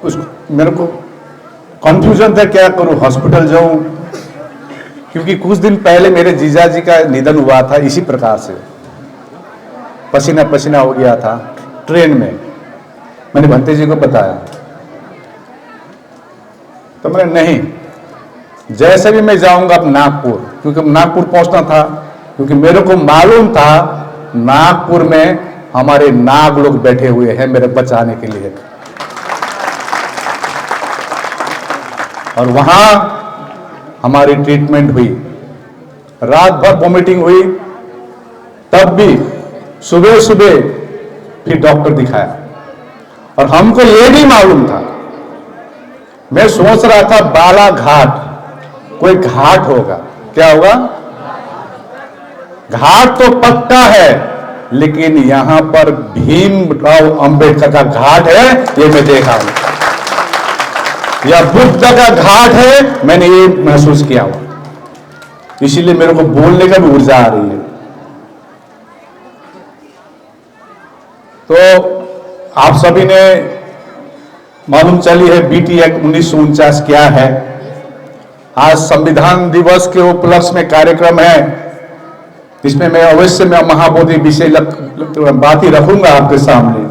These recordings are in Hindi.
उस मेरे को कंफ्यूजन था क्या करूं, हॉस्पिटल जाऊं, क्योंकि कुछ दिन पहले मेरे जीजा जी का निधन हुआ था इसी प्रकार से, पसीना पसीना हो गया था ट्रेन में। मैंने भंते जी को बताया तो मैंने नहीं, जैसे भी मैं जाऊंगा अब नागपुर, क्योंकि नागपुर पहुंचना था, क्योंकि मेरे को मालूम था नागपुर में हमारे नाग लोग बैठे हुए हैं मेरे बचाने के लिए, और वहां हमारी ट्रीटमेंट हुई। रात भर वॉमिटिंग हुई, तब भी सुबह सुबह फिर डॉक्टर दिखाया, और हमको यह भी मालूम था, मैं सोच रहा था बालाघाट कोई घाट होगा, क्या होगा, घाट तो पक्का है, लेकिन यहां पर भीमराव अंबेडकर का घाट है ये मैं देखा हूं, या बुद्ध का घाट है मैंने ये महसूस किया हुआ, इसीलिए मेरे को बोलने का भी ऊर्जा आ रही है। तो आप सभी ने मालूम चली है बीटी एक्ट 1949 क्या है। आज संविधान दिवस के उपलक्ष्य में कार्यक्रम है, इसमें मैं अवश्य में महाबोधि विषय बात ही रखूंगा आपके सामने।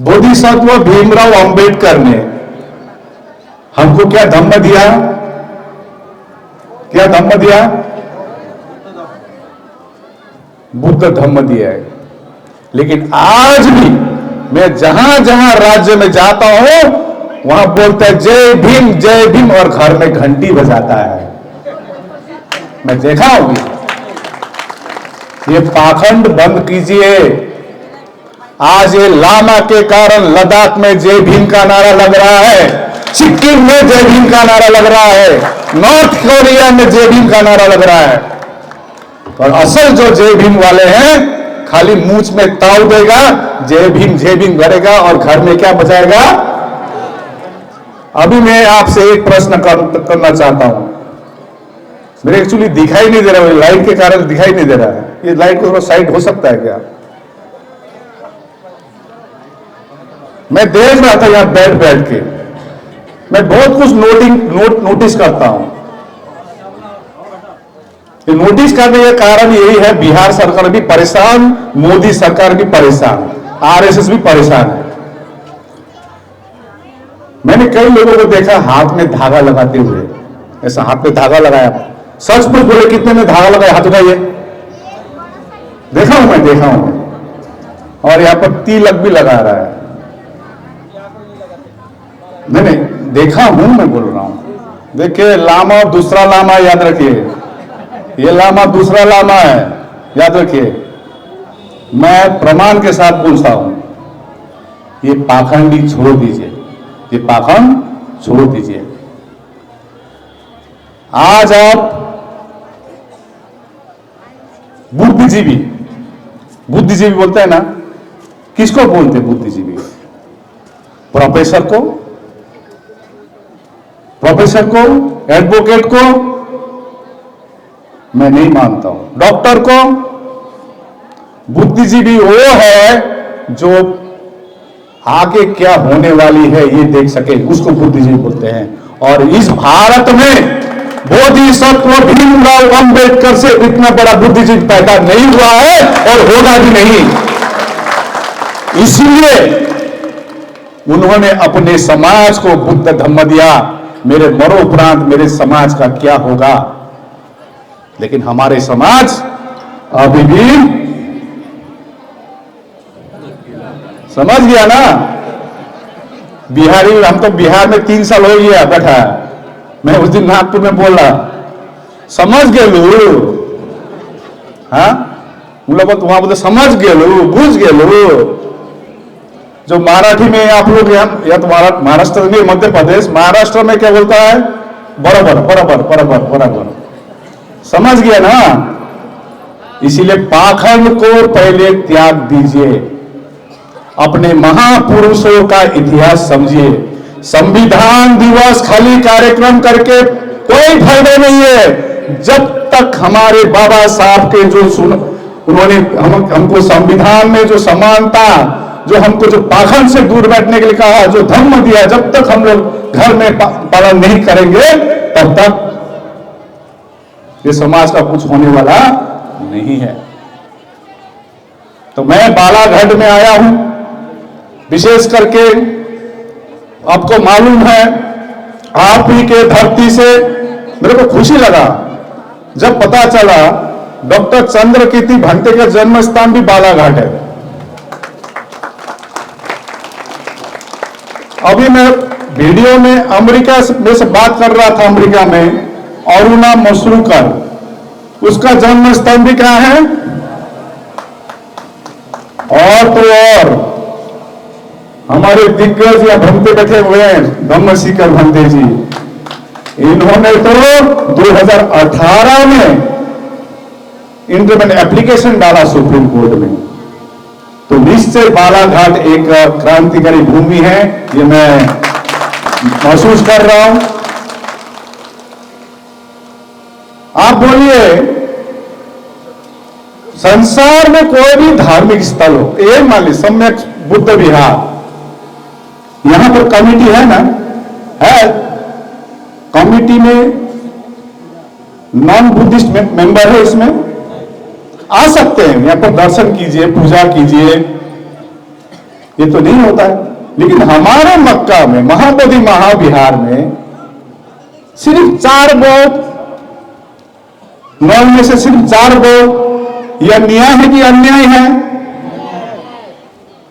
बोधिसत्व भीमराव अंबेडकर ने हमको क्या धम्म दिया, क्या धम्म दिया, बुद्ध धम्म दिया है। लेकिन आज भी मैं जहां जहां राज्य में जाता हूं वहां बोलता है जय भीम, और घर में घंटी बजाता है, मैं देखा हूं। ये पाखंड बंद कीजिए। आज ये लामा के कारण लद्दाख में जय भीम का नारा लग रहा है, सिक्किम में जय भीम का नारा लग रहा है, नॉर्थ कोरिया में जय भीम का नारा लग रहा है, और असल जो जय भीम वाले हैं खाली मूंछ में ताव देगा, जय भीम करेगा, और घर में क्या बजाएगा। अभी मैं आपसे एक प्रश्न करना चाहता हूं, मेरे एक्चुअली दिखाई नहीं दे रहा है, लाइट के कारण दिखाई नहीं दे रहा है, ये लाइट को थोड़ा साइड हो सकता है क्या। मैं देख रहा था यहां बैठ के, मैं बहुत कुछ नोटिस करता हूं। ये नोटिस करने का कारण यही है, बिहार सरकार भी परेशान, मोदी सरकार भी परेशान, आरएसएस भी परेशान है। मैंने कई लोगों को देखा हाथ में धागा लगाते हुए, ऐसा हाथ में धागा लगाया, सच में बोले कितने में धागा लगाया, हाथ उठाइए, देखा हूं मैं, और यहां पर तिलक भी लगा रहा है, नहीं देखा हूं, मैं बोल रहा हूं। देखिए लामा और दूसरा लामा याद रखिए, ये लामा दूसरा लामा है, याद रखिए, मैं प्रमाण के साथ पूछता हूं, ये पाखंडी छोड़ दीजिए, ये पाखंड छोड़ दीजिए। आज आप बुद्धिजीवी बोलते हैं ना, किसको बोलते हैं बुद्धिजीवी, प्रोफेसर को, एडवोकेट को मैं नहीं मानता हूं, डॉक्टर को। बुद्धिजीवी वो है जो आगे क्या होने वाली है ये देख सके, उसको बुद्धिजीवी बोलते हैं। और इस भारत में बोधिसत्व भीमराव अंबेडकर से इतना बड़ा बुद्धिजीवी पैदा नहीं हुआ है और होगा भी नहीं। इसलिए उन्होंने अपने समाज को बुद्ध धम्म दिया, मेरे मरणोपरांत मेरे समाज का क्या होगा। लेकिन हमारे समाज अभी भी समझ गया ना, बिहारी, हम तो बिहार में 3 साल हो गया बैठा, मैं उस दिन नागपुर में बोला, समझ गेलू, हाँ वहां बोलते समझ गेलू, बुझ गेलू। जो मराठी में आप लोग या तो महाराष्ट्र में, मध्य प्रदेश, महाराष्ट्र में क्या बोलता है, बराबर, समझ गया ना। इसीलिए पाखंड को पहले त्याग दीजिए, अपने महापुरुषों का इतिहास समझिए। संविधान दिवस खाली कार्यक्रम करके कोई फायदा नहीं है, जब तक हमारे बाबा साहब के जो उन्होंने हमको संविधान में जो समानता, जो हमको जो पाखंड से दूर बैठने के लिए कहा, जो धर्म दिया, जब तक हम लोग घर में पालन नहीं करेंगे तब तक ये समाज का कुछ होने वाला नहीं है। तो मैं बालाघाट में आया हूं, विशेष करके आपको मालूम है, आप ही के धरती से मेरे को खुशी लगा जब पता चला डॉक्टर चंद्रकीर्ति भंते का जन्म स्थान भी बालाघाट है। अभी मैं वीडियो में अमेरिका में से बात कर रहा था, अमेरिका में अरुणा मसरूकर, उसका जन्म स्थान भी कहां है? और तो और हमारे दिग्गज या भंते बैठे हुए हैं, धम्मसीकर भंते जी, इन्होंने तो 2018 में इंटरमेंट एप्लीकेशन डाला सुप्रीम कोर्ट में। तो निश्चय बालाघाट एक क्रांतिकारी भूमि है, ये मैं महसूस कर रहा हूं। आप बोलिए, संसार में कोई भी धार्मिक स्थल हो, ये मान लीजिए सम्यक बुद्ध विहार, यहां पर कमिटी है ना, है, कमिटी में नॉन बुद्धिस्ट मेंबर है, इसमें आ सकते हैं, यहां पर दर्शन कीजिए, पूजा कीजिए, ये तो नहीं होता है। लेकिन हमारे मक्का में महाबोधि महाविहार में सिर्फ 4 बौद्ध, 9 में से सिर्फ 4 बौद्ध, यह न्याय है कि अन्याय है?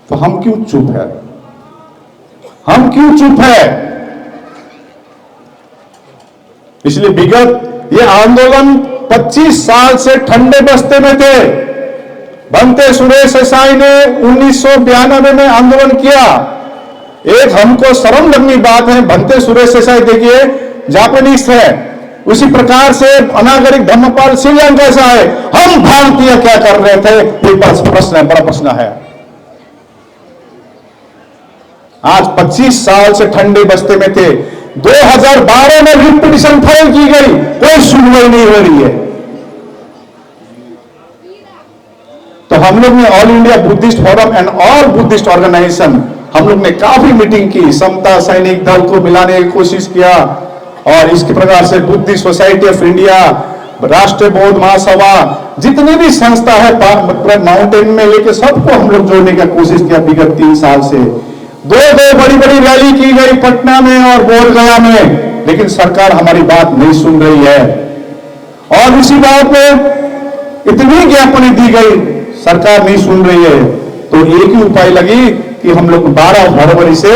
तो हम क्यों चुप है? हम क्यों चुप है? इसलिए विगत ये आंदोलन 25 साल से ठंडे बस्ते में थे। भंते सुरेश देसाई ने 1992 में आंदोलन किया। एक हमको शर्म लगनी बात है, भंते सुरेश देसाई देखिए जापानीज है, उसी प्रकार से अनागरिक धर्मपाल श्रीलंका से आए, हम भारतीय क्या कर रहे थे? ये प्रश्न है, बड़ा प्रश्न है। आज 25 साल से ठंडे बस्ते में थे। 2012 में रिट पिटीशन फाइल की गई, कोई सुनवाई नहीं हो रही है। तो हम लोग ने all India Buddhist forum and all Buddhist organisation, हम लोग ने काफी मीटिंग की, समता सैनिक दल को मिलाने की कोशिश किया, और इसके प्रकार से बुद्धिस्ट सोसाइटी ऑफ इंडिया, राष्ट्रीय बौद्ध महासभा, जितनी भी संस्था है माउंटेन में लेके सबको हम लोग जोड़ने का कोशिश किया विगत 3 साल से। दो बड़ी बड़ी रैली की गई पटना में और बोधगया में, लेकिन सरकार हमारी बात नहीं सुन रही है। और उसी बात में इतनी ज्ञापन दी गई, सरकार नहीं सुन रही है। तो एक ही उपाय लगी कि हम लोग 12 फरवरी से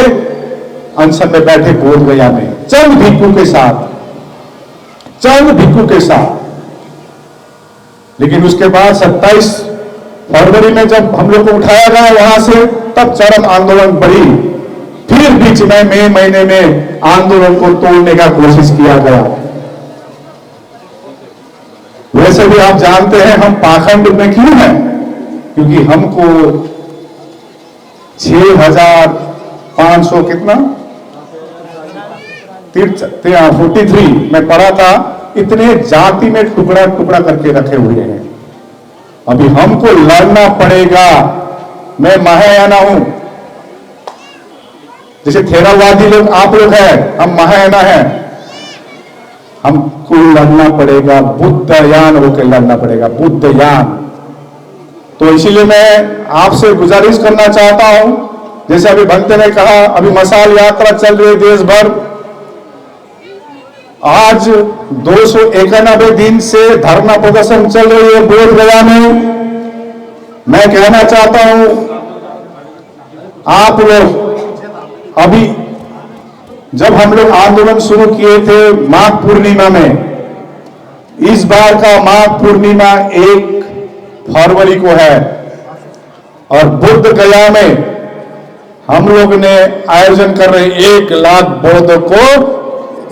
अनशन में बैठे बोधगया में, चंद भिक्षु के साथ। लेकिन उसके बाद 27 फरवरी में जब हम लोग को उठाया गया वहां से, तब चरम आंदोलन बढ़ी। फिर बीच में मई महीने में आंदोलन को तोड़ने का कोशिश किया गया। वैसे भी आप जानते हैं हम पाखंड में क्यों हैं? क्योंकि हमको 6500 कितना 43 में पढ़ा था, इतने जाति में टुकड़ा टुकड़ा करके रखे हुए हैं। अभी हमको लड़ना पड़ेगा। मैं महायाना हूं, जैसे थेरावादी लोग आप लोग हैं, हम महायाना हैं। हमको लड़ना पड़ेगा, बुद्धयान होकर लड़ना पड़ेगा, बुद्धयान। तो इसीलिए मैं आपसे गुजारिश करना चाहता हूं, जैसे अभी भंते ने कहा, अभी मशाल यात्रा चल रही है देश भर। आज 291 दिन से धरना प्रदर्शन चल रही है बोधगया में। मैं कहना चाहता हूं, आप लोग अभी जब हम लोग आंदोलन शुरू किए थे माघ पूर्णिमा में, इस बार का माघ पूर्णिमा 1 फरवरी को है, और बुद्ध गया में हम लोग ने आयोजन कर रहे 1 लाख बौद्ध को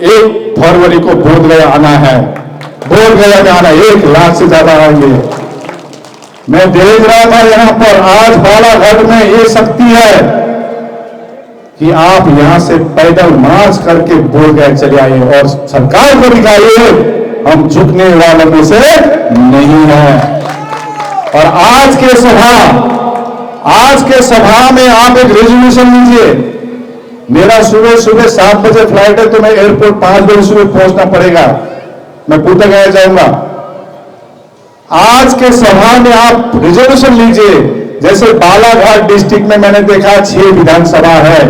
1 फरवरी को बोधगया आना है। बोधगया में आना 1 लाख से ज्यादा आएंगे। मैं देख रहा था यहां पर, आज बालाघाट में ये शक्ति है कि आप यहां से पैदल मार्च करके बोधगया चले आए और सरकार को दिखाइए हम झुकने वालों में से नहीं है। और आज के सभा में आप एक रेजोल्यूशन लीजिए। मेरा सुबह सुबह 7 बजे फ्लाइट है, तो मैं एयरपोर्ट 5 बजे सुबह पहुंचना पड़ेगा, मैं पूता गया जाऊंगा। आज के सभा में आप रिजोल्यूशन लीजिए। जैसे बालाघाट डिस्ट्रिक्ट में मैंने देखा 6 विधानसभा है,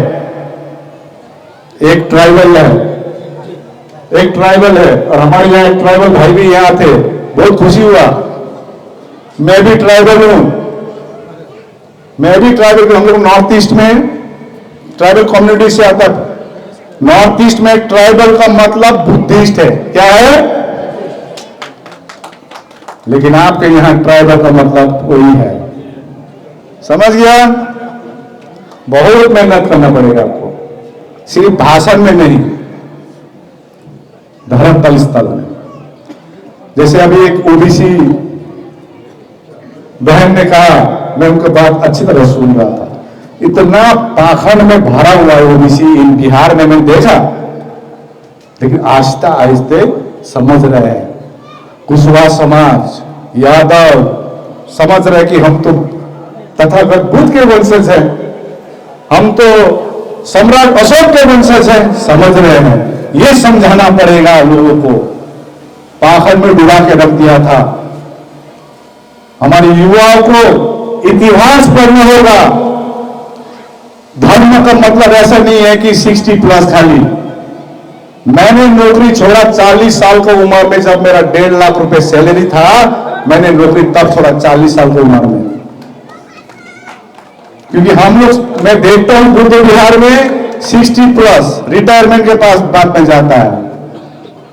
एक ट्राइबल है, और हमारे यहाँ एक ट्राइबल भाई भी यहाँ थे, बहुत खुशी हुआ। मैं भी ट्राइबल हूं, हम लोग नॉर्थ ईस्ट में ट्राइबल कम्युनिटी से आता है। नॉर्थ ईस्ट में ट्राइबल का मतलब बुद्धिस्ट है, क्या है? लेकिन आपके यहां ट्राइबल का मतलब वही है, समझ गया? बहुत मेहनत करना पड़ेगा आपको, सिर्फ भाषण में नहीं, धर्मतल स्थल में। जैसे अभी एक ओबीसी बहन ने कहा, मैं उनकी बात अच्छी तरह सुन रहा था, इतना पाखंड में भरा हुआ है ओबीसी इन बिहार में, मैंने देखा। लेकिन आहिस्ता आहिस्ते समझ रहे हैं, कुशवाहा समाज, यादव समझ रहे कि हम तो तथागत बुद्ध के वंशज हैं, हम तो सम्राट अशोक के वंशज हैं, समझ रहे हैं। ये समझाना पड़ेगा लोगों को। पाखंड में डुबा के रख दिया था। हमारे युवाओं को इतिहास पढ़ना होगा। धर्म का मतलब ऐसा नहीं है कि 60 प्लस खाली। मैंने नौकरी छोड़ा 40 साल की उम्र में, जब मेरा 1.5 लाख रुपए सैलरी था, मैंने नौकरी तब छोड़ा 40 साल की उम्र में। क्योंकि हम लोग, मैं देखता हूं पूरे बिहार में 60 प्लस रिटायरमेंट के पास बात में जाता है।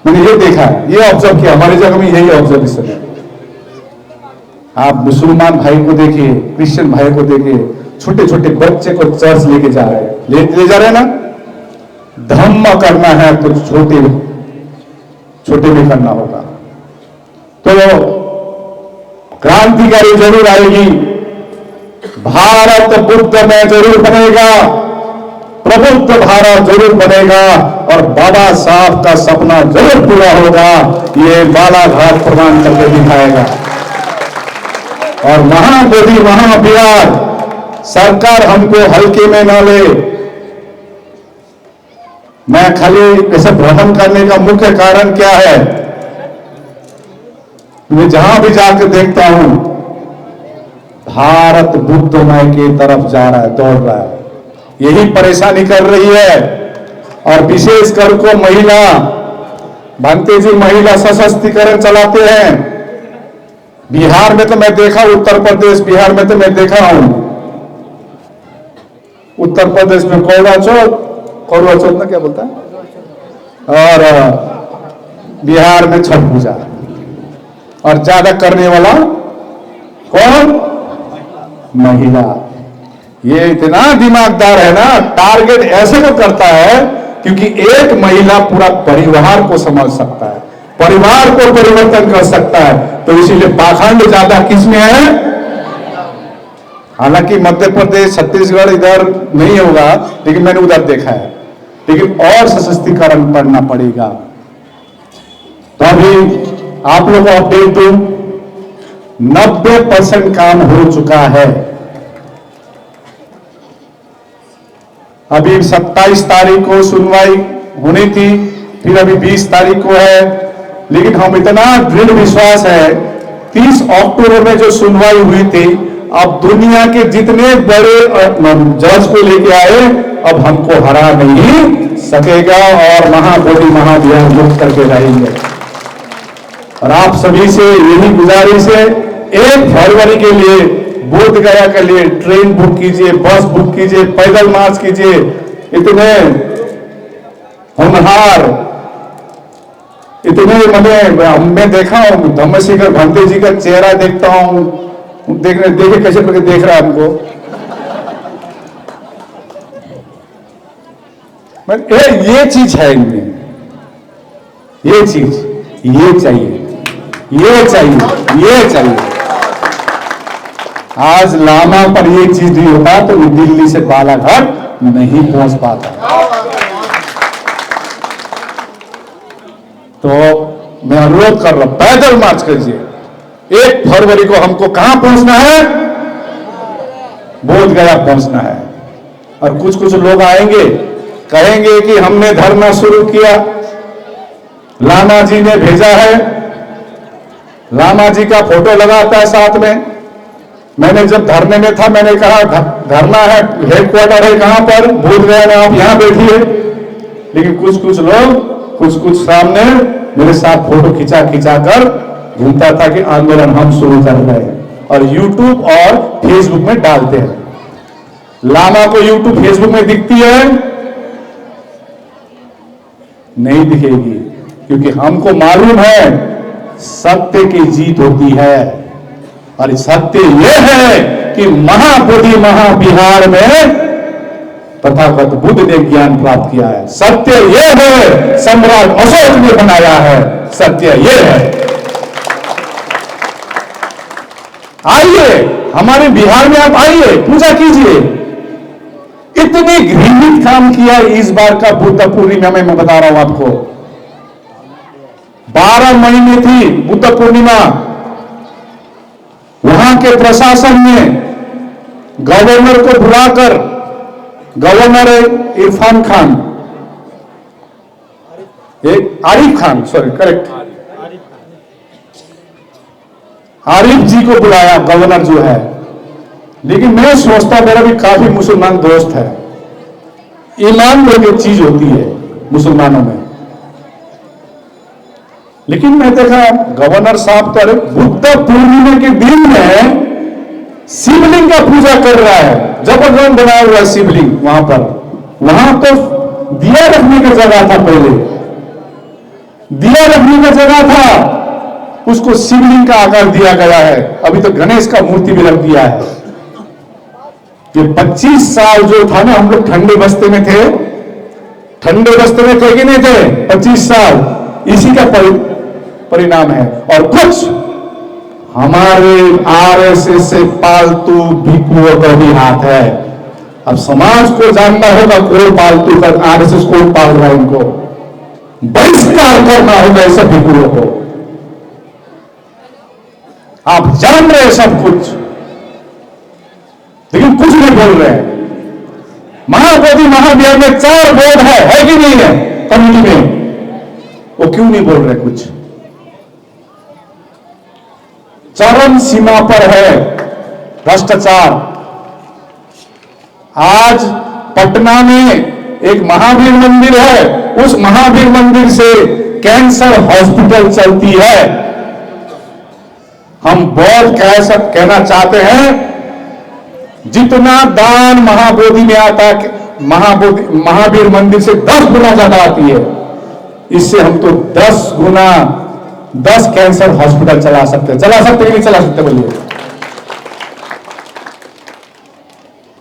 मैंने ये देखा, ये ऑब्जर्व किया, हमारी जगह में यही ऑब्जर्वेशन है। आप मुसलमान भाई को देखिए, क्रिश्चियन भाई को देखिए, छोटे छोटे बच्चे को चर्च लेके जा रहे हैं, ले जा रहे हैं ना। धर्म करना है तो छोटे में करना होगा। तो क्रांतिकारी जरूर आएगी, भारत बुद्ध में जरूर बनेगा, प्रबुद्ध भारत जरूर बनेगा, और बाबा साहब का सपना जरूर पूरा होगा। ये बालाघाट प्रमाण करके दिखाएगा। और महाबोधि महाविहार सरकार हमको हल्के में न ले। मैं खाली ऐसे भ्रमण करने का मुख्य कारण क्या है, मैं जहां भी जाकर देखता हूं, भारत बुद्धमय की तरफ जा रहा है, दौड़ रहा है। यही परेशानी कर रही है। और विशेषकर को महिला, भांते जी महिला सशक्तिकरण चलाते हैं। बिहार में तो मैं देखा, उत्तर प्रदेश, बिहार में तो मैं देखा हूं। उत्तर प्रदेश में कौवा चौथ ना क्या बोलता है, और बिहार में छठ पूजा। और ज्यादा करने वाला कौन? महिला। ये इतना दिमागदार है ना, टारगेट ऐसे को करता है क्योंकि एक महिला पूरा परिवार को समझ सकता है, परिवार को परिवर्तन कर सकता है। तो इसीलिए पाखंड ज्यादा किसमें है? हालांकि मध्य प्रदेश, छत्तीसगढ़ इधर नहीं होगा, लेकिन मैंने उधर देखा है। लेकिन और सशक्तिकरण करना पड़ेगा। तो अभी आप लोगों को अपडेट दूं, 90% काम हो चुका है। अभी 27 तारीख को सुनवाई होनी थी, फिर अभी 20 तारीख को है। लेकिन हम इतना दृढ़ विश्वास है, 30 अक्टूबर में जो सुनवाई हुई थी, अब दुनिया के जितने बड़े जज को लेके आए, अब हमको हरा नहीं सकेगा, और महाबोधि महाविहार मुक्त करके रहेंगे। और आप सभी से यही गुजारिश है, 1 फरवरी के लिए बोध गया के लिए ट्रेन बुक कीजिए, बस बुक कीजिए, पैदल मार्च कीजिए। इतने होनहार, इतने मैं देखा हूं, धम्मशेखर भांते जी का चेहरा देखता हूं, देखे कैसे देख रहा है हमको। ये चीज है इनमें, ये चीज, ये चाहिए, ये चाहिए, ये चाहिए। आज लामा पर ये चीज नहीं होता तो दिल्ली से बालाघाट नहीं पहुंच पाता। तो मैं अनुरोध कर रहा हूं, पैदल मार्च कीजिए, 1 फरवरी को हमको कहां पहुंचना है? बोधगया पहुंचना है। और कुछ कुछ लोग आएंगे, कहेंगे कि हमने धरना शुरू किया, लामा जी ने भेजा है, लामा जी का फोटो लगाता है साथ में। मैंने जब धरने में था मैंने कहा धरना है, हेडक्वार्टर है कहां पर? बोधगया में, आप यहां बैठिए। लेकिन कुछ कुछ लोग कुछ सामने मेरे साथ फोटो खिंचा कर घूमता था कि आंदोलन हम शुरू कर रहे हैं, और यूट्यूब और फेसबुक में डालते हैं। लामा को यूट्यूब फेसबुक में दिखती है? नहीं दिखेगी, क्योंकि हमको मालूम है सत्य की जीत होती है। और सत्य यह है कि महाबोधि महाविहार में तथागत बुद्ध ने ज्ञान प्राप्त किया है। सत्य यह है, सम्राट अशोक ने बनाया है। सत्य यह है। आइए हमारे बिहार में, आप आइए, पूजा कीजिए। इतने घृणित काम किया इस बार का बुद्ध पूर्णिमा में, मैं बता रहा हूं आपको। 12 मई में थी बुद्ध पूर्णिमा। वहां के प्रशासन ने गवर्नर को बुलाकर, governor Irfan Khan, Arif Khan, sorry correct, Arif ji को बुलाया, गवर्नर जो है। लेकिन मैं सोचता, मेरा भी काफी मुसलमान दोस्त है, ईमान लोग एक चीज होती है मुसलमानों में। लेकिन मैं देखा गवर्नर साहब तो बुद्ध पूर्णिमा के दिन में शिवलिंग का पूजा कर रहा है, जबरदस्त बनाया हुआ है शिवलिंग वहां पर। वहां तो दिया रखने की जगह था, पहले दिया रखने की जगह था, उसको शिवलिंग का आकार दिया गया है। अभी तो गणेश का मूर्ति भी रख दिया है। ये 25 साल जो था ना, हम लोग ठंडे बस्ते में थे, ठंडे बस्ते में थे कि नहीं थे? 25 साल इसी का परिणाम है। और कुछ हमारे आरएसएस से पालतू भिक्षुओं का भी हाथ है। अब समाज को जानना होगा कौन पालतू का, आरएसएस कौन पाल रहा है, इनको बहिष्कार करना होगा ऐसे भिक्षुओं को। आप जान रहे हैं सब कुछ, लेकिन कुछ नहीं बोल रहे हैं। महाबोधि महाविहार में 4 बोर्ड है कि नहीं है कमिटी में? वो क्यों नहीं बोल रहे कुछ? चरम सीमा पर है भ्रष्टाचार। आज पटना में एक महावीर मंदिर है, उस महावीर मंदिर से कैंसर हॉस्पिटल चलती है। हम बहुत कहना चाहते हैं, जितना दान महाबोधि में आता है, महावीर मंदिर से 10 गुना ज्यादा आती है। इससे हम तो 10 गुना 10 कैंसर हॉस्पिटल चला सकते कि नहीं चला सकते? बोलिए।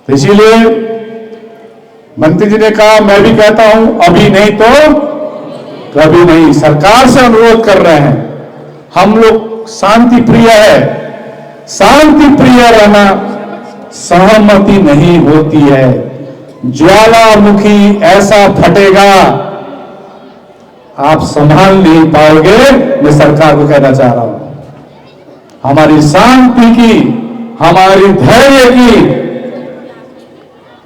तो इसीलिए मंत्री जी ने कहा, मैं भी कहता हूं, अभी नहीं तो कभी नहीं। सरकार से अनुरोध कर रहे हैं, हम लोग शांति प्रिय है, शांति प्रिय रहना सहमति नहीं होती है। ज्वालामुखी ऐसा फटेगा आप संभाल नहीं पाओगे। मैं सरकार को कहना चाह रहा हूं, हमारी शांति की, हमारी धैर्य की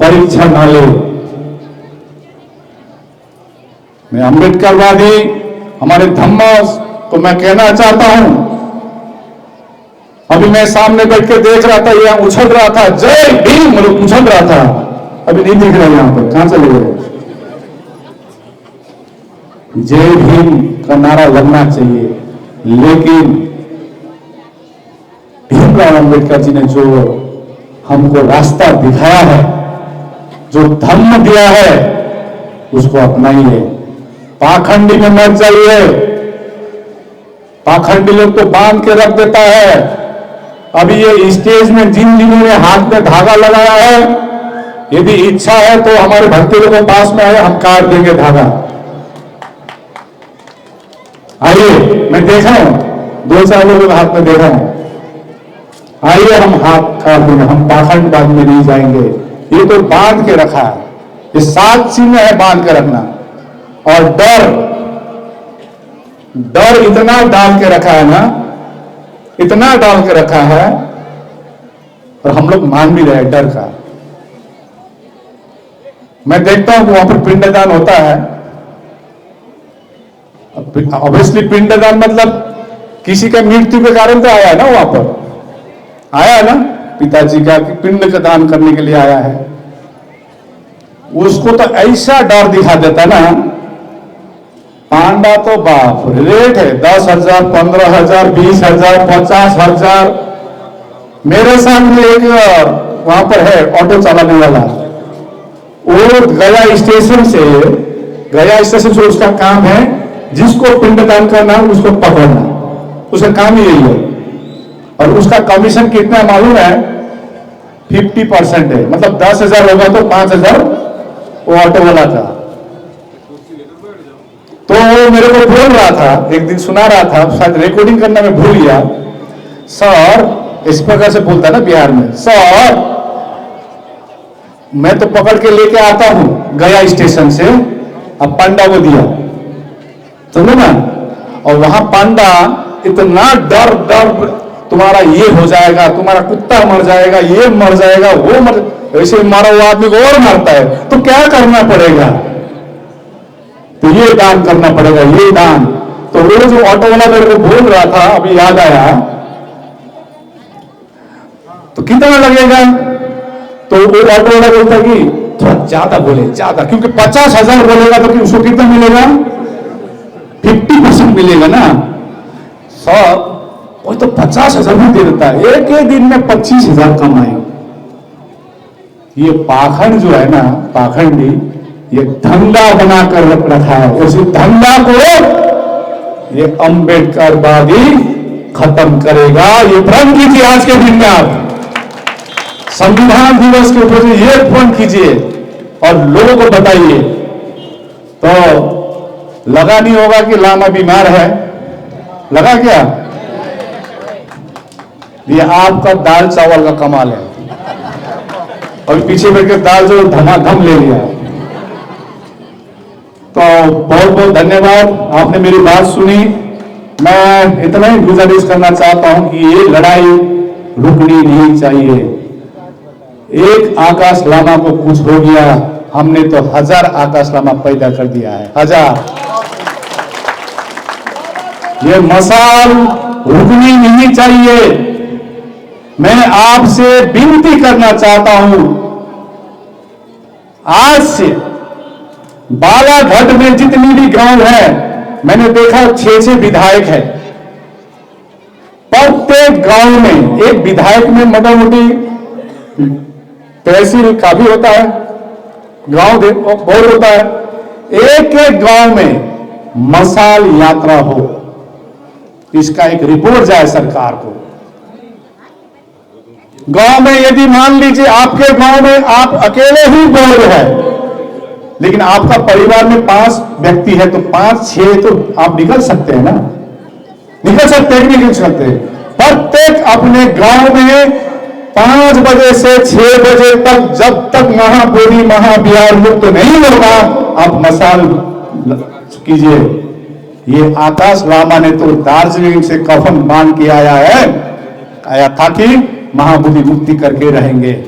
परीक्षा न ले। मैं अम्बेडकरवादी, हमारे धम्मा को मैं कहना चाहता हूं। अभी मैं सामने बैठ के देख रहा था, यहां उछल रहा था, जय भीम मतलब उछल रहा था। अभी नहीं दिख रहा यहां पर, कहां चले गए? जय भीम का नारा लगना चाहिए, लेकिन भीमराव अंबेडकर जी ने जो हमको रास्ता दिखाया है, जो धम्म दिया है, उसको अपनाइए। पाखंडी में मत जाइए। पाखंडी लोग तो बांध के रख देता है। अभी ये स्टेज में जिन जिन्होंने ने हाथ में धागा लगाया है, यदि इच्छा है तो हमारे भक्ति लोगों के पास में आए, हम काट देंगे धागा। आइए, मैं देखा हूं, 2-4 लोगों के हाथ में देखा हूं। आइए, हम हाथ काट देंगे, हम पाखंडबाज में नहीं जाएंगे। ये तो बांध के रखा है, ये 7 चिन्ह है बांध के रखना। और डर इतना डाल के रखा है ना इतना डाल के रखा है और हम लोग मान भी रहे डर का। मैं देखता हूं कि वहां पर पिंडदान होता है। ऑब्वियसली पिंडदान मतलब किसी का मृत्यु के कारण तो आया है ना, वहां पर आया है ना, पिताजी का पिंड का दान करने के लिए आया है। उसको तो ऐसा डर दिखा देता ना, पांडा तो बाप रेट है 10,000, 15,000, 20,000, 50,000। मेरे सामने एक वहां पर है ऑटो चलाने वाला, वो गया स्टेशन से उसका काम है जिसको पिंडदान करना उसको पकड़ना, उसका काम ही यही है। और उसका कमीशन कितना मालूम है? 50% है, मतलब 10,000 होगा तो 5,000 वो ऑटो वाला का। तो वो मेरे को बोल रहा था, एक दिन सुना रहा था, शायद रिकॉर्डिंग करना मैं भूल गया। सर, इस प्रकार से बोलता ना बिहार में, सर मैं तो पकड़ के लेके आता हूं गया स्टेशन से, अब पांडा को दिया, समझो ना। और वहां पांडा इतना डर तुम्हारा ये हो जाएगा, तुम्हारा कुत्ता मर जाएगा, ये मर जाएगा, वो मर, ऐसे मारा हुआ आदमी को और मारता है। तो क्या करना पड़ेगा? तो ये दान करना पड़ेगा, ये दान। तो वो जो ऑटो वाला मेरे को बोल रहा था, अभी याद आया, तो कितना लगेगा? तो वो ऑटो वाला बोलता कि थोड़ा ज्यादा बोले, ज्यादा, क्योंकि 50,000 बोलेगा तो उसको कितना मिलेगा? 50% मिलेगा ना। सर कोई तो 50,000 भी दे देता है, एक ही दिन में 25,000 कमाए। ये पाखंड जो है ना, पाखंडी, ये धंधा बनाकर रखा है। उसी धंधा को ये अंबेडकरवादी खत्म करेगा। ये प्रण कीजिए आज के दिन में, आप संविधान दिवस के ऊपर ये प्रण कीजिए और लोगों को बताइए। तो लगा नहीं होगा कि लामा बीमार है, लगा क्या? ये आपका दाल चावल का कमाल है। और पीछे बैठकर दाल जो धमाधम ले लिया। तो बहुत बहुत धन्यवाद, आपने मेरी बात सुनी। मैं इतना ही गुजारिश करना चाहता हूं कि ये लड़ाई रुकनी नहीं चाहिए। एक आकाश लामा को कुछ हो गया, हमने तो 1000 आकाश लामा पैदा कर दिया है, 1000। ये मसाल रुकनी नहीं चाहिए। मैं आपसे विनती करना चाहता हूं, आज से बालाघाट में जितनी भी गांव है, मैंने देखा 6 विधायक है। प्रत्येक गांव में एक विधायक में मोटा मोटी तहसील का भी होता है, गांव बहुत होता है। एक एक गांव में मसाल यात्रा हो, इसका एक रिपोर्ट जाए सरकार को। गांव में यदि मान लीजिए आपके गांव में आप अकेले ही बोल है, लेकिन आपका परिवार में 5 व्यक्ति है, तो 5-6 तो आप निकल सकते हैं ना, निकल सकते हैं कि नहीं निकल सकते? प्रत्येक अपने गांव में 5 बजे से 6 बजे तक, जब तक महाबोधि महाविहार मुक्त नहीं होगा, आप मसाल कीजिए। ये आकाश लामा ने तो दार्जिलिंग से कफन बांध के आया था कि महाबोधि मुक्ति करके रहेंगे।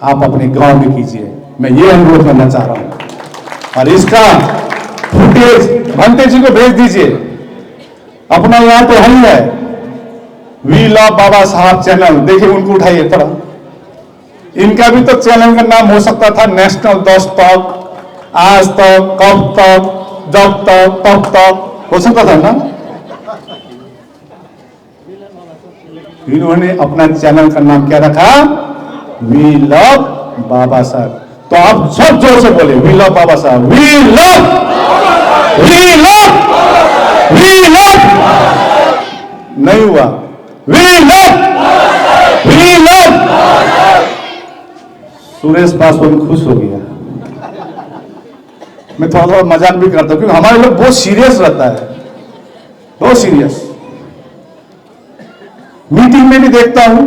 आप अपने गांव में कीजिए, मैं ये अनुरोध करना चाह रहा हूं। और इसका फुटेज भंते जी को भेज दीजिए, अपना यहां तो ही है वी लव बाबा साहब चैनल, देखिए उनको उठाइए थोड़ा। इनका भी तो चैनल का नाम हो सकता था नेशनल 10 तक, आज तक, कब तक, जब तक, तब तक, हो सकता था ना। इन्होंने अपना चैनल का नाम क्या रखा? वी लव बाबा साहब। तो आप सब जोर से बोले, we love Baba Saheb, we love, we love, we love. नहीं हुआ, we love, we love. Suresh Paswan खुश हो गया। मैं थोड़ा थोड़ा मजाक भी करता हूं, क्योंकि हमारे लोग बहुत सीरियस रहता है, बहुत सीरियस। मीटिंग में भी देखता हूं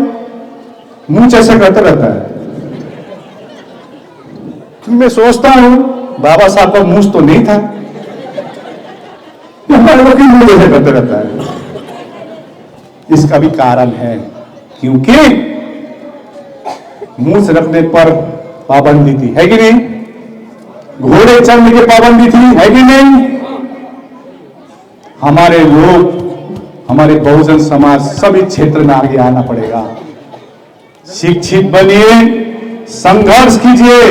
मुंह ऐसा करते रहता है। मैं सोचता हूं बाबा साहब का मुंह तो नहीं था, हमारे लोग ही मुंह ऐसा करते रहता है। इसका भी कारण है, क्योंकि मूछ रखने पर पाबंदी थी, है कि नहीं? घोड़े चढ़ने की पाबंदी थी, है कि नहीं? हमारे लोग, हमारे बहुजन समाज सभी क्षेत्र में आगे आना पड़ेगा। शिक्षित बनिए, संघर्ष कीजिए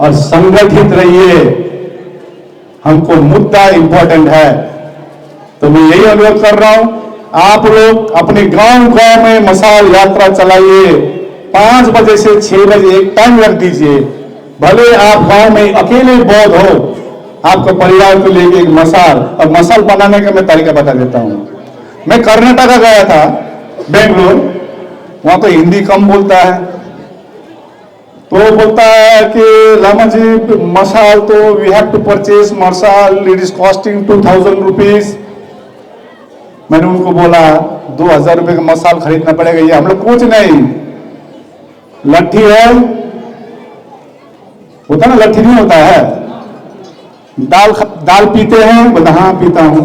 और संगठित रहिए। हमको मुद्दा इंपॉर्टेंट है। तो मैं यही अनुरोध कर रहा हूं, आप लोग अपने गांव गांव में मशाल यात्रा चलाइए। 5 बजे से 6 बजे एक टाइम रख दीजिए। भले आप गांव में अकेले बौद्ध हो, आपको परिवार को लेके एक मशाल, और मशाल बनाने का मैं तरीका बता देता हूं। मैं कर्नाटक गया था, बेंगलोर, वहां तो हिंदी कम बोलता है, तो बोलता है कि लामा जी मशाल तो वी हैव टू परचेज मशाल, इट इज कॉस्टिंग 2000 रुपीज। मैंने उनको बोला 2000 रुपए का मशाल खरीदना पड़ेगा, ये हम लोग कुछ नहीं, लट्ठी है, होता ना लट्ठी नहीं होता है, दाल पीते हैं, बोला हाँ पीता हूं,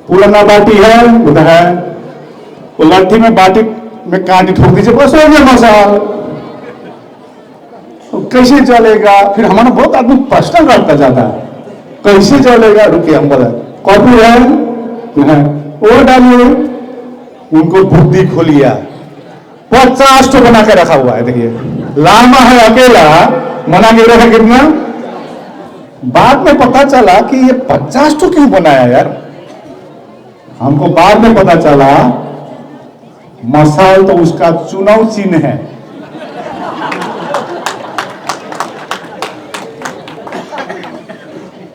पुराना बाटी है, बोला है, वो लट्ठी में बाटी में कांटी ठोक दीजिए, बस हो गया मशाल। तो कैसे चलेगा? फिर हमारा बहुत आदमी प्रश्न करता जाता है, कैसे चलेगा? रुकिए, हम बोला कॉपी है, वो डालिए, उनको बुद्धि खोलिया, 50 तो बना के रखा हुआ है। देखिए, लामा है अकेला, बना के रखा कितना। बाद में पता चला कि ये 50 तो क्यों बनाया यार। हमको बाद में पता चला मशाल तो उसका चुनाव चिन्ह है।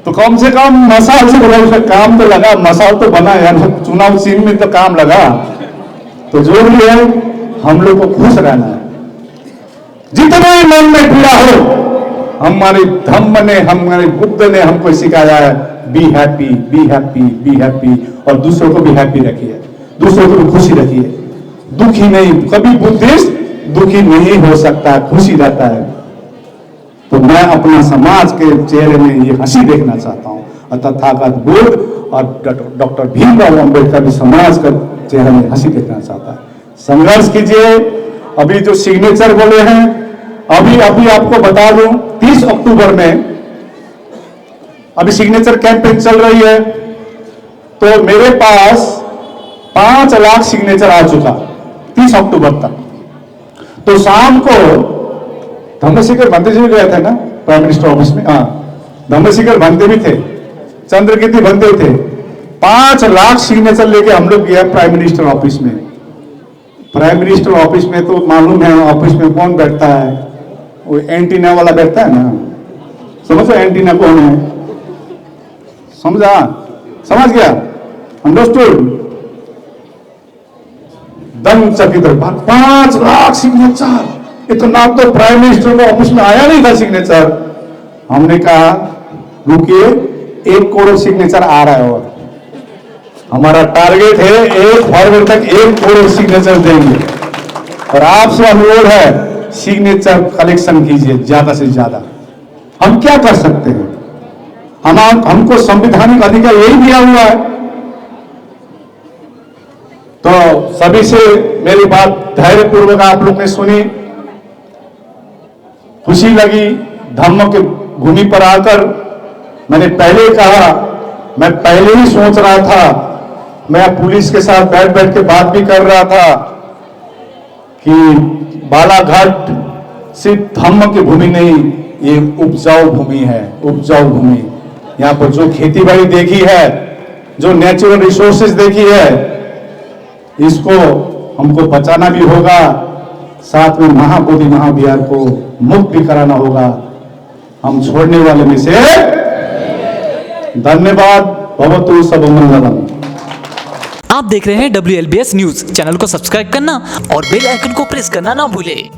तो कम से कम मशाल से बोला, उसका काम तो लगा, मशाल तो बना यार, चुनाव चिन्ह में तो काम लगा। तो जो भी है, हम लोग को खुश रहना है। जितने मन में पीड़ा हो, हमारे धम्म ने, हमारे बुद्ध ने हमको सिखाया है, be happy, be happy, be happy, और दूसरों को भी हैप्पी रखिए, दूसरों को भी खुशी रखिए, दुखी नहीं। कभी बुद्धिस्ट दुखी नहीं हो सकता, खुशी रहता है। तो मैं अपना समाज के चेहरे में ये हंसी देखना चाहता हूं, और तथागत बुद्ध और डॉक्टर भीमराव अंबेडकर भी समाज का चेहरे में हंसी देखना चाहता है। संघर्ष कीजिए। अभी जो सिग्नेचर बोले हैं, अभी आपको बता दूं, 30 अक्टूबर में अभी सिग्नेचर कैंपेन चल रही है। तो मेरे पास 5 लाख सिग्नेचर आ चुका 30 अक्टूबर तक। तो शाम को धम्मशेखर भंते जी गए थे ना प्राइम मिनिस्टर ऑफिस में, हाँ, धम्मशेखर भंते भी थे, चंद्रकीर्ति भंते थे। 5 लाख सिग्नेचर लेके हम लोग गया प्राइम मिनिस्टर ऑफिस में। प्राइम मिनिस्टर ऑफिस में तो मालूम है ऑफिस में कौन बैठता है, वो एंटीना वाला बैठता है ना, समझो एंटीना कौन है, समझ गया, अंडरस्टूड। दम चकित, 5 लाख सिग्नेचर, इतना तो प्राइम मिनिस्टर के ऑफिस में आया नहीं था सिग्नेचर। हमने कहा रुकिए, 1 करोड़ सिग्नेचर आ रहा है, और हमारा टारगेट है 1 फरवरी तक 1 करोड़ सिग्नेचर देंगे। और आपसे अनुरोध है, सिग्नेचर कलेक्शन कीजिए ज्यादा से ज्यादा। हम क्या कर सकते हैं? हमको संवैधानिक अधिकार यही दिया हुआ है। तो सभी से मेरी बात धैर्यपूर्वक आप लोग ने सुनी, खुशी लगी। धम्म की भूमि पर आकर मैंने पहले कहा, मैं पहले ही सोच रहा था, मैं पुलिस के साथ बैठ के बात भी कर रहा था कि बालाघाट सिर्फ धम्म की भूमि नहीं, ये उपजाऊ भूमि है, उपजाऊ भूमि। यहाँ पर जो खेती बाड़ी देखी है, जो नेचुरल रिसोर्सेज देखी है, इसको हमको बचाना भी होगा, साथ में महाबोधि महाविहार को मुक्त भी कराना होगा। हम छोड़ने वाले में से। धन्यवाद। भवतु सर्वमंगलम। आप देख रहे हैं WLBS न्यूज। चैनल को सब्सक्राइब करना और बेल आइकन को प्रेस करना ना भूलें।